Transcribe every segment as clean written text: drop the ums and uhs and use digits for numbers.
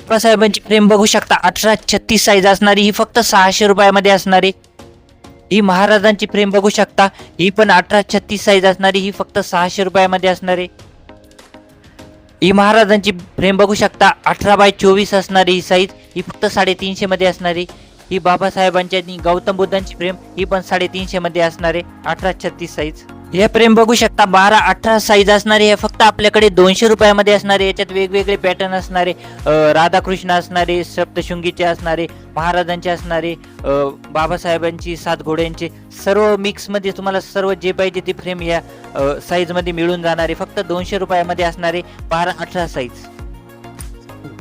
बाबासाहेबांची फ्रेम बघू शकता 1836 साईज असणारी, ही फक्त 600 रुपयामध्ये असणारी. ही महाराजांची फ्रेम बघू शकता, ही पण 1836 साईज असणारी, ही फक्त 600 रुपयामध्ये असणारी. ही महाराजांची फ्रेम बघू शकता 18x24 असणारी ही साईज, ही फक्त 350 मध्ये असणारी. ही बाबासाहेबांची आणि गौतम बुद्धांची फ्रेम, ही पण 350 मध्ये असणारे 1836 साईज. हे फ्रेम बघू शकता 12-18 साईज असणारे, हे फक्त आपल्याकडे 200 रुपयामध्ये असणारे. याच्यात वेगवेगळे पॅटर्न असणारे, राधाकृष्ण असणारे, सप्तशृंगीचे असणारे, महाराजांचे असणारे, बाबासाहेबांची 7 घोड्यांचे, सर्व मिक्समध्ये तुम्हाला सर्व जे पाहिजे ते फ्रेम या साईजमध्ये मिळून जाणारे. फक्त 200 रुपयामध्ये असणारे 12-18 साईज.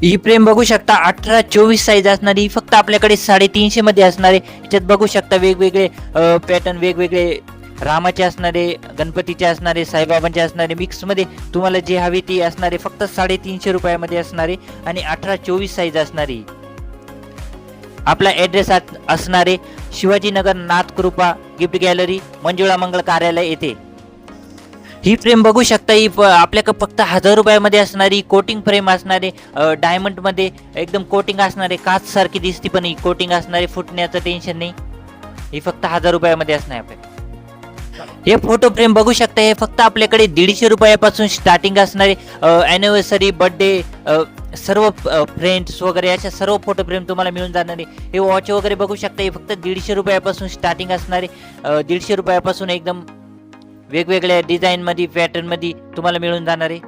ही फ्रेम बघू शकता 18-24 साईज असणारी, ही फक्त आपल्याकडे 350 मध्ये असणारे. याच्यात बघू शकता वेगवेगळे पॅटर्न, वेगवेगळे रामाचे असणारे, गणपतीचे असणारे, साईबाबांचे असणारे, मिक्समध्ये तुम्हाला जे हवी ती असणारे. फक्त 350 रुपयामध्ये असणारे आणि 18-24 साईज असणारी. आपला ॲड्रेस असणारे शिवाजीनगर, नाथकृपा गिफ्ट गॅलरी, मंजुळा मंगल कार्यालय येथे. ही फ्रेम बघू शकता, ही आपल्याकडे फक्त 1000 रुपयामध्ये असणारी कोटिंग फ्रेम असणारे, डायमंडमध्ये एकदम कोटिंग असणारे, काच सारखी दिसती पण ही कोटिंग असणारे, फुटण्याचं टेन्शन नाही. ही फक्त 1000 रुपयामध्ये असणार आपल्याकडे. हे फोटो फ्रेम बघू शकता, हे फक्त आपल्याकडे 150 रुपयापासून स्टार्टिंग असणारे. ॲनिव्हर्सरी, बर्थडे, सर्व फ्रेंड्स वगैरे अशा सर्व फोटो फ्रेम तुम्हाला मिळून जाणारे. हे वॉच वगैरे बघू शकता, हे फक्त 150 रुपयापासून स्टार्टिंग असणारे. 150 रुपयापासून एकदम वेगवेगळ्या डिझाईनमध्ये, पॅटर्नमध्ये तुम्हाला मिळून जाणारे.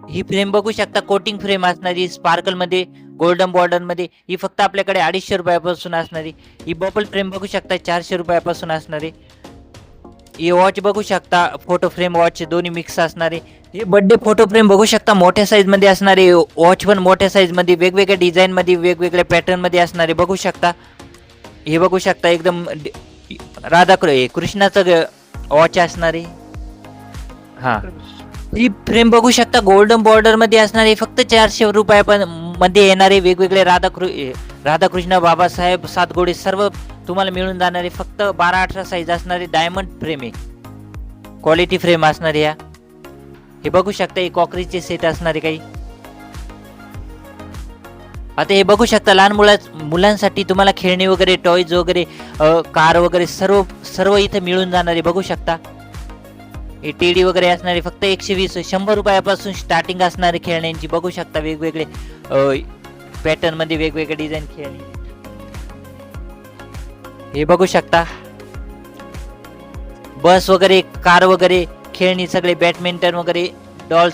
ही फ्रेम बघू शकता कोटिंग फ्रेम असणारी, स्पार्कलमध्ये, गोल्डन बॉर्डरमध्ये. ही फक्त आपल्याकडे 250 रुपयापासून असणारी. ही बबल फ्रेम बघू शकता 400 रुपयापासून असणारे. ही वॉच बघू शकता, फोटो फ्रेम वॉच दोन्ही मिक्स असणारे. हे बर्थडे फोटो फ्रेम बघू शकता मोठ्या साईजमध्ये असणारे. वॉच पण मोठ्या साईजमध्ये, वेगवेगळ्या डिझाईनमध्ये, वेगवेगळ्या पॅटर्नमध्ये असणारे बघू शकता. हे बघू शकता एकदम कृष्णाचं वॉच असणारे. हा, ही फ्रेम बघू शकता गोल्डन बॉर्डर मध्ये असणारे, फक्त 400 रुपयामध्ये येणारे. वेगवेगळे राधाकृष्ण, बाबासाहेब, 7 घोडे सर्व तुम्हाला मिळून जाणारे. फक्त 12-18 साईज असणारे डायमंड फ्रेम आहे, क्वालिटी फ्रेम असणारे. या हे बघू शकता, हे कॉकरीचे सेट असणारे काही. आता हे बघू शकता लहान मुलांसाठी तुम्हाला खेळणी वगैरे, टॉयज वगैरे, कार वगैरे सर्व इथे मिळून जाणारे बघू शकता. हे टेडी वगैरे असणारे फक्त 120-100 रुपयापासून स्टार्टिंग असणारे खेळण्यांची बघू शकता. वेगवेगळे पॅटर्न मध्ये, वेगवेगळे डिझाईन खेळणी हे बघू शकता. बस वगैरे, कार वगैरे, खेळणी सगळे, बॅडमिंटन वगैरे, डॉल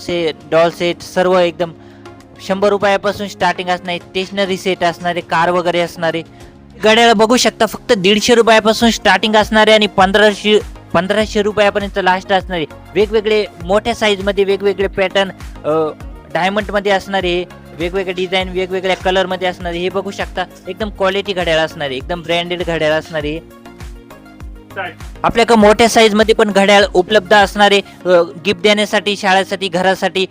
सेट सर्व एकदम 100 रुपयापासून स्टार्टिंग असणारे. स्टेशनरी सेट असणारे, कार वगैरे असणारे. घड्याळ बघू शकता फक्त 150 रुपयापासून स्टार्टिंग असणारे आणि 1500 रुपयापर्यंत लास्ट असणारे. वेगवेगळे मोठ्या साईज मध्ये, वेगवेगळे पॅटर्न, डायमंड मध्ये असणारे, वेगवेगळे डिझाईन, वेगवेगळ्या कलर मध्ये असणारे. हे बघू शकता एकदम क्वालिटी घड्याळ असणारे, एकदम ब्रँडेड घड्याळ असणारे. आपल्याकडे मोठ्या साईज मध्ये पण घड्याळ उपलब्ध असणारे. गिफ्ट देण्यासाठी, शाळेसाठी, घरासाठी,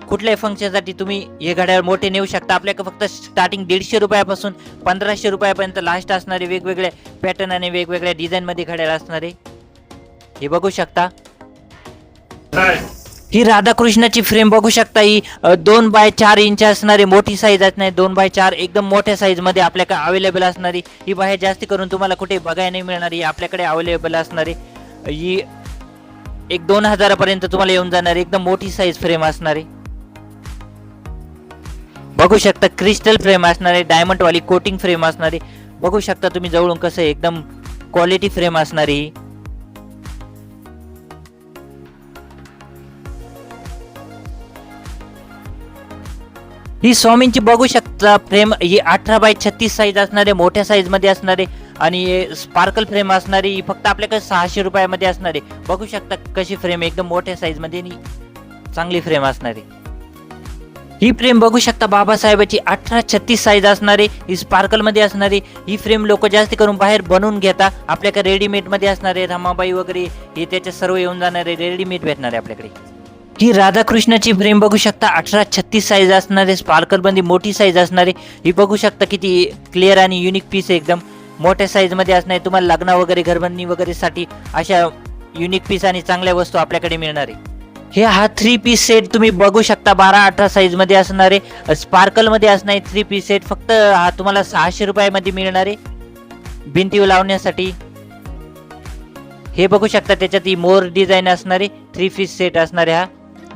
कुठल्याही फंक्शनसाठी तुम्ही हे घड्याळ मोठे नेऊ शकता. आपल्याकडे फक्त स्टार्टिंग 150 रुपयापासून 1500 रुपयापर्यंत लास्ट असणारे. वेगवेगळ्या पॅटर्न आणि वेगवेगळ्या डिझाईन मध्ये घड्याळ असणारे. हे बघू शकता. ही राधाकृष्णाची फ्रेम बघू शकता, ही 2x4 इंच असणारी मोठी साईज असणारी. 2x4 एकदम मोठ्या साईज मध्ये आपल्याकडे अवेलेबल असणारी. ही बाहेर जास्त करून तुम्हाला कुठे बघायला नाही मिळणारी, आपल्याकडे अवेलेबल असणारी. ही 1-2 पर्यंत तुम्हाला येऊन जाणारी एकदम मोठी साईज फ्रेम असणारी. बघू शकता क्रिस्टल फ्रेम असणारे, डायमंड वाली कोटिंग फ्रेम असणारी. बघू शकता तुम्ही जवळून कसं एकदम क्वालिटी फ्रेम असणारी. ही स्वामींची बघू शकता फ्रेम, ही 18x36 साईज असणारे, मोठ्या साईज मध्ये असणारे आणि स्पार्कल फ्रेम असणारी. ही फक्त आपल्याकडे 600 रुपयामध्ये असणारे. बघू शकता कशी फ्रेम एकदम मोठ्या साईज मध्ये आणि चांगली फ्रेम असणारी. ही फ्रेम बघू शकता बाबासाहेबाची 1836 साईज असणारी, ही स्पार्कल मध्ये असणारी. ही फ्रेम लोक जास्त करून बाहेर बनवून घेता. आपल्याकडे रेडीमेड मध्ये असणारे, रमाबाई वगैरे हे त्याचे सर्व येऊन जाणारे रेडीमेड भेटणारे आपल्याकडे. ही राधाकृष्णाची फ्रेम बघू शकता 1836 साईज असणारे, स्पार्कल मध्ये मोठी साईज असणारी. ही बघू शकता किती क्लिअर आणि युनिक पीस एकदम मोठ्या साईज मध्ये असणारे. तुम्हाला लग्न वगैरे, घरबंदी वगैरे साठी अशा युनिक पीस आणि चांगल्या वस्तू आपल्याकडे मिळणार आहे. हा 3 पीस सेट तुम्ही बघू शकता 12-18 साईज मध्ये असणारे स्पार्कल मध्ये असणारे 3 पीस सेट फक्त हा तुम्हाला 600 रुपयामध्ये मिळणार आहे भिंतीवर लावण्यासाठी. हे बघू शकता त्याच्यात ही मोर डिझाईन असणारे 3 पीस सेट असणारे हा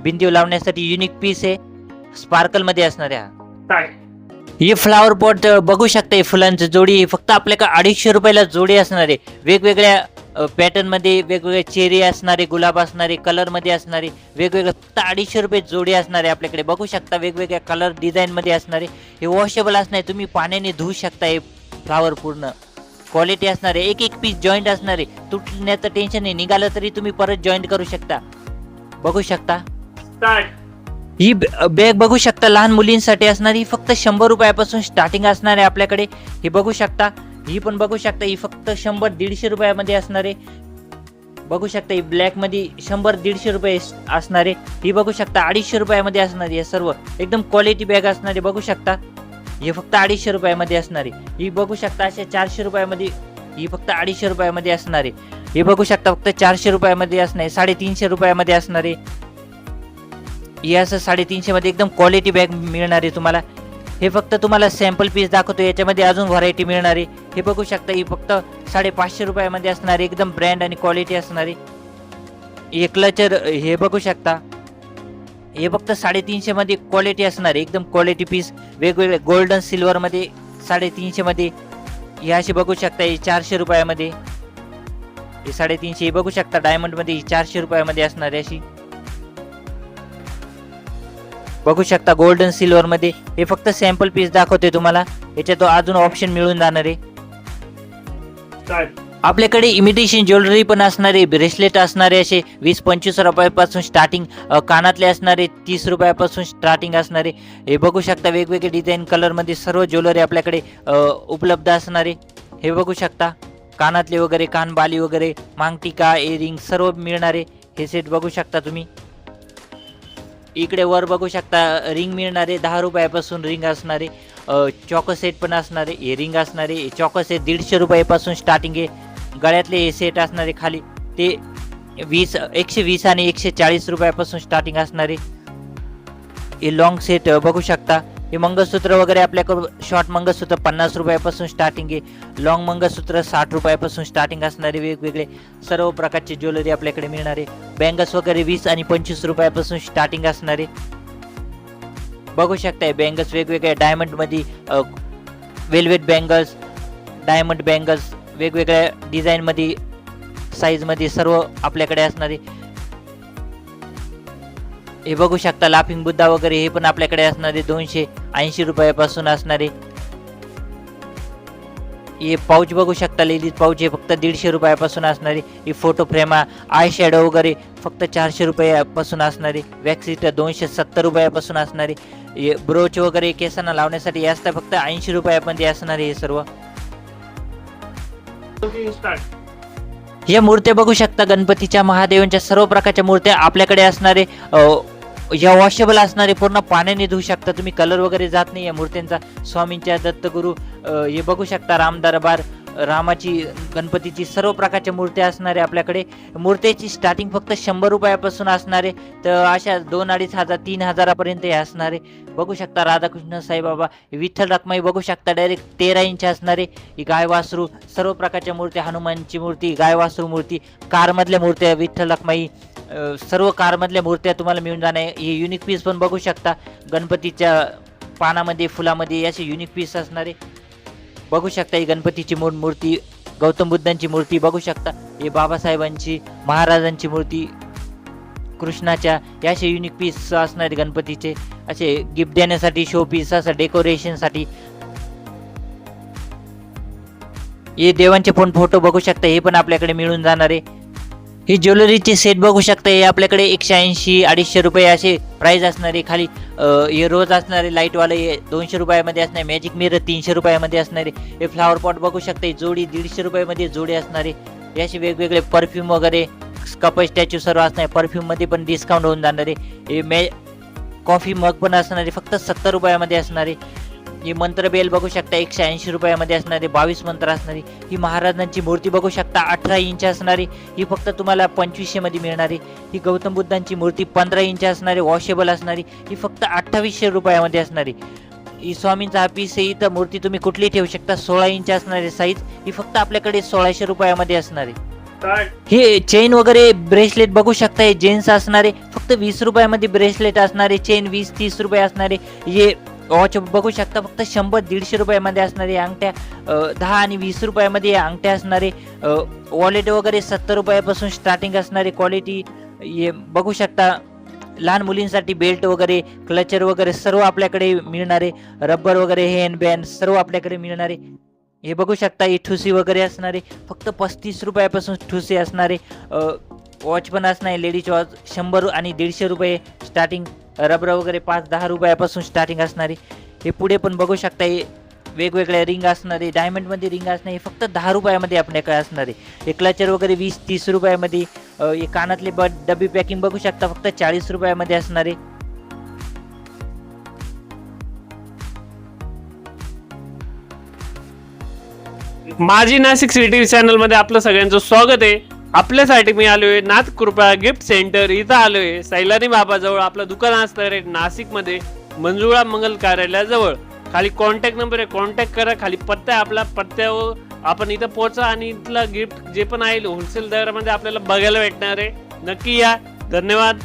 भिंतीवर लावण्यासाठी युनिक पीस आहे स्पार्कल मध्ये असणारे हा. हे फ्लावर पॉट बघू शकता हे फुलांची जोडी फक्त आपल्याकडे 250 रुपयाला जोडी असणार आहे. वेगवेगळ्या पॅटर्न मध्ये वेगवेगळे चेरी असणारे गुलाब असणारे कलर मध्ये असणारे वेगवेगळे फक्त 250 रुपये जोडी असणारे आपल्याकडे बघू शकता. वेगवेगळ्या कलर डिझाईन मध्ये असणारे हे वॉशेबल असणार तुम्ही पाण्याने धुवू शकता. हे फ्लावर पूर्ण क्वालिटी असणार आहे. एक पीस जॉईंट असणार आहे तुटण्याचं टेन्शन नाही निघालं तरी तुम्ही परत जॉईंट करू शकता. बघू शकता ही बॅग बघू शकता लहान मुलींसाठी असणारी फक्त 100 रुपयापासून स्टार्टिंग असणार आहे आपल्याकडे. हे बघू शकता ही पण बघू शकता ही फक्त 100-150 रुपयामध्ये असणार आहे. बघू शकता ही ब्लॅक मध्ये 100-150 रुपये असणार आहे. ही बघू शकता 250 रुपयामध्ये असणार आहे. सर्व एकदम क्वालिटी बॅग असणार आहे. बघू शकता हे फक्त 250 रुपयामध्ये असणार आहे. ही बघू शकता अशा 400 रुपयामध्ये ही फक्त 250 रुपयामध्ये असणार आहे. हे बघू शकता फक्त 400 रुपयामध्ये असणार आहे. 350 रुपयामध्ये असणार आहे. हे असं 350 मध्ये एकदम क्वालिटी बॅग मिळणार आहे तुम्हाला. हे फक्त तुम्हाला सॅम्पल पीस दाखवतो याच्यामध्ये अजून व्हरायटी मिळणार आहे. हे बघू शकता ही फक्त 550 रुपयामध्ये असणार आहे. एकदम ब्रँड आणि क्वालिटी असणार आहे. हे क्लचर हे बघू शकता हे फक्त 350 मध्ये क्वालिटी असणार आहे. एकदम क्वालिटी पीस वेगवेगळे गोल्डन सिल्वर मध्ये 350 मध्ये हे असे बघू शकता. हे 400 रुपयामध्ये हे 350 हे बघू शकता. डायमंड मध्ये ही 400 रुपयामध्ये असणार आहे. अशी बघू शकता गोल्डन सिल्वर मध्ये हे फक्त सॅम्पल पीस दाखवते तुम्हाला. याच्यात अजून ऑप्शन मिळून जाणार आहे. आपल्याकडे इमिटेशन ज्वेलरी पण असणारे ब्रेसलेट असणारे असे 20-25 रुपयापासून स्टार्टिंग कानातले असणारे 30 रुपयापासून स्टार्टिंग असणारे. हे बघू शकता वेगवेगळे डिझाईन कलर मध्ये सर्व ज्वेलरी आपल्याकडे उपलब्ध असणारे. हे बघू शकता कानातले वगैरे कानबाली वगैरे मांगटिका इयरिंग सर्व मिळणारे हे सेट बघू शकता तुम्ही. इकडे वर बघू शकता रिंग मिळणारे 10 रुपयापासून रिंग असणारे. चॉको सेट पण असणारे हे रिंग असणारे चॉको सेट 150 रुपयापासून स्टार्टिंग आहे. गळ्यातले हे सेट असणारे खाली ते 120 आणि 140 रुपयापासून स्टार्टिंग असणारे. हे लॉंग सेट बघू शकता. हे मंगळसूत्र वगैरे आपल्याकडे शॉर्ट मंगळसूत्र 50 रुपयापासून स्टार्टिंग आहे. लॉंग मंगळसूत्र 60 रुपयापासून स्टार्टिंग असणारे वेगवेगळे सर्व प्रकारची ज्वेलरी आपल्याकडे मिळणारे. बँगल्स वगैरे 20 आणि 25 रुपयापासून स्टार्टिंग असणारे. बघू शकता बँगल्स वेगवेगळ्या डायमंड मध्ये वेल्वेट बँगल्स डायमंड बँगल्स वेगवेगळ्या डिझाईन मध्ये साईज मध्ये सर्व आपल्याकडे असणारे. हे बघू शकता लाफिंग बुद्धा वगैरे हे पण आपल्याकडे असणारे 280 रुपयापासून असणारे. हे पाऊच बघू शकता लेडीज पाऊच हे फक्त 150 रुपयापासून असणारे. ही फोटो फ्रेम आय शॅडो वगैरे फक्त 400 रुपयापासून असणारे. वॅक्सिटर 270 रुपयापासून असणारे. हे ब्रोच वगैरे केसांना लावण्यासाठी असतात फक्त 80 रुपयामध्ये असणारे. हे सर्व या मूर्त्या बघू शकता गणपतीच्या महादेवांच्या सर्व प्रकारच्या मूर्त्या आपल्याकडे असणारे. या वॉशेबल असणारे पूर्ण पाण्याने धुवू शकता तुम्ही. कलर वगैरे जात नाही या मूर्त्यांचा. स्वामींच्या दत्तगुरु हे बघू शकता राम दरबार रामाची गणपतीची सर्व प्रकारच्या मूर्त्या असणारे आपल्याकडे. मूर्त्याची स्टार्टिंग फक्त 100 रुपयापासून असणारे तर अशा 2-2.5 हजार 3 हजारापर्यंत हे असणारे. बघू शकता राधाकृष्ण साईबाबा विठ्ठल रखमाई बघू शकता डायरेक्ट 13 इंच असणारे. ही गाय वासरू सर्व प्रकारच्या मूर्त्या हनुमानची मूर्ती गाय वासरू मूर्ती कारमधल्या मूर्त्या विठ्ठल रखमाई सर्व कारमधल्या मूर्त्या तुम्हाला मिळून जाणार. हे युनिक पीस पण बघू शकता गणपतीच्या पानामध्ये फुलामध्ये असे युनिक पीस असणारे. बघू शकता ही गणपतीची मूर्ती गौतम बुद्धांची मूर्ती बघू शकता. हे बाबासाहेबांची महाराजांची मूर्ती कृष्णाच्या या असे युनिक पीस असणारे गणपतीचे असे गिफ्ट देण्यासाठी शो पीस असं डेकोरेशनसाठी. हे देवांचे पण फोटो बघू शकता हे पण आपल्याकडे मिळून जाणार आहे. ही ज्वेलरीचे सेट बघू शकता हे आपल्याकडे 180-250 रुपये असे प्राइस असणारे. खाली हे रोज असणारे लाईटवाले 200 रुपयामध्ये असणारे. मॅजिक मिरर 300 रुपयामध्ये असणारे. हे फ्लावर पॉट बघू शकता जोडी 150 रुपयामध्ये जोडी असणारे. हे असे वेगवेगळे परफ्यूम वगैरे कप स्टॅच्यू सर्व असणारे. परफ्यूम मध्ये पण डिस्काउंट होऊन जाणारे. हे कॉफी मग पण असणारे फक्त 70 रुपयामध्ये असणारे. ही मंत्र बेल बघू शकता 180 रुपयामध्ये असणारी 22 मंत्र असणारी ही महाराजांची मूर्ती बघू शकता 18 इंच असणारी ही फक्त तुम्हाला 2500 मध्ये मिळणारी. ही गौतम बुद्धांची मूर्ती 15 इंच असणारी वॉशेबल असणारी ही फक्त 2800 रुपयामध्ये असणारी. ही स्वामींचा हा पीस आहे, इथं मूर्ती तुम्ही कुठली ठेवू शकता 16 इंच असणारी साईज ही फक्त आपल्याकडे 1600 रुपयामध्ये असणारी. हे चेन वगैरे ब्रेसलेट बघू शकता हे जेंट्स असणारे फक्त 20 रुपयामध्ये ब्रेसलेट असणारे चेन 20-30 रुपये असणारे. हे वॉच बघू शकता फक्त 100-150 रुपयामध्ये असणारे अंगठ्या 10 आणि 20 रुपयामध्ये अंगठ्या असणारे. वॉलेट वगैरे 70 रुपयापासून स्टार्टिंग असणारे क्वालिटी हे बघू शकता. लहान मुलींसाठी बेल्ट वगैरे क्लचर वगैरे सर्व आपल्याकडे मिळणारे. रबर वगैरे हँड बँड सर्व आपल्याकडे मिळणारे. हे बघू शकता ही ठुसी वगैरे असणारे फक्त 35 रुपयापासून ठुसी असणारे. वॉच पण असणारे लेडीज वॉच 100 आणि 150 रुपये स्टार्टिंग. रबर वगैरे 5-10 रुपयापासून स्टार्टिंग असणारी. हे पुढे पण बघू शकता हे वेगवेगळ्या रिंग असणारे डायमंडमध्ये रिंग असणारे हे फक्त 10 रुपयामध्ये आपल्याकडे असणारे. हे क्लचर वगैरे 20-30 रुपयामध्ये. हे कानातले डबी पॅकिंग बघू शकता फक्त 40 रुपयामध्ये असणारे. माझी नाशिक सिटी चॅनल मध्ये आपलं सगळ्यांचं स्वागत आहे. आपल्यासाठी मी आलोय नाथ कृपा गिफ्ट सेंटर इथं आलोय. सैलानी बाबाजवळ आपलं दुकान असणार आहे नाशिक मध्ये मंजुळा मंगल कार्यालयाजवळ. खाली कॉन्टॅक्ट नंबर आहे, कॉन्टॅक्ट करा. खाली पत्ता आहे आपला, पत्त्यावर आपण इथं पोहोचा आणि इथलं गिफ्ट जे पण आहे होलसेल दरामध्ये आपल्याला बघायला भेटणार आहे. नक्की या. धन्यवाद.